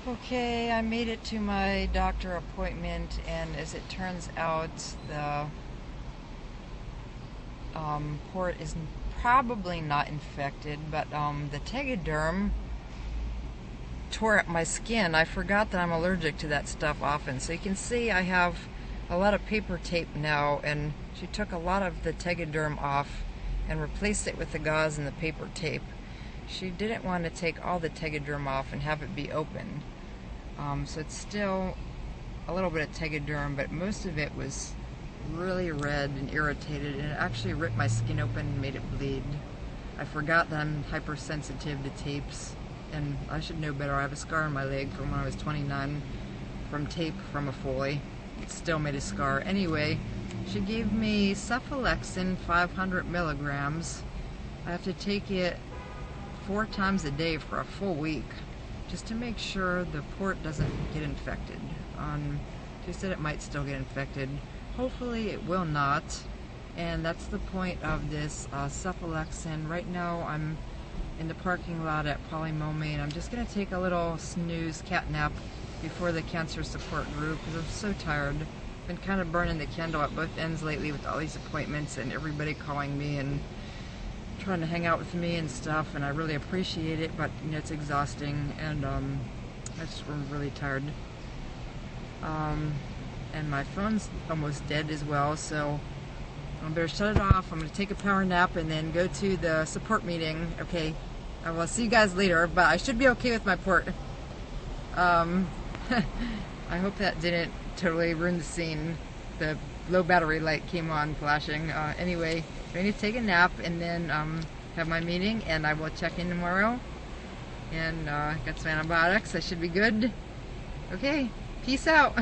Okay, I made it to my doctor appointment, and as it turns out, the port is probably not infected, but the tegaderm tore up my skin. I forgot that I'm allergic to that stuff often. So you can see I have a lot of paper tape now, and she took a lot of the tegaderm off and replaced it with the gauze and the paper tape. She didn't want to take all the tegaderm off and have it be open. So it's still a little bit of tegaderm, but most of it was really red and irritated, and it actually ripped my skin open and made it bleed. I forgot that I'm hypersensitive to tapes, and I should know better. I have a scar on my leg from when I was 29 from tape from a Foley. It still made a scar. Anyway, she gave me cephalexin 500 milligrams. I have to take it 4 times a day for a full week, just to make sure the port doesn't get infected. She said it might still get infected. Hopefully it will not, and that's the point of this cephalexin. Right now I'm in the parking lot at Polymomi, and I'm just going to take a little snooze cat nap before the cancer support group, because I'm so tired. Been kind of burning the candle at both ends lately with all these appointments and everybody calling me and trying to hang out with me and stuff, and I really appreciate it, but you know, it's exhausting, and I'm really tired. And my phone's almost dead as well, so I better shut it off. I'm going to take a power nap and then go to the support meeting. Okay, I will see you guys later, but I should be okay with my port. I hope that didn't totally ruin the scene. The low battery light came on flashing. Anyway, I need to take a nap and then have my meeting, and I will check in tomorrow and get some antibiotics. I should be good. Okay, peace out.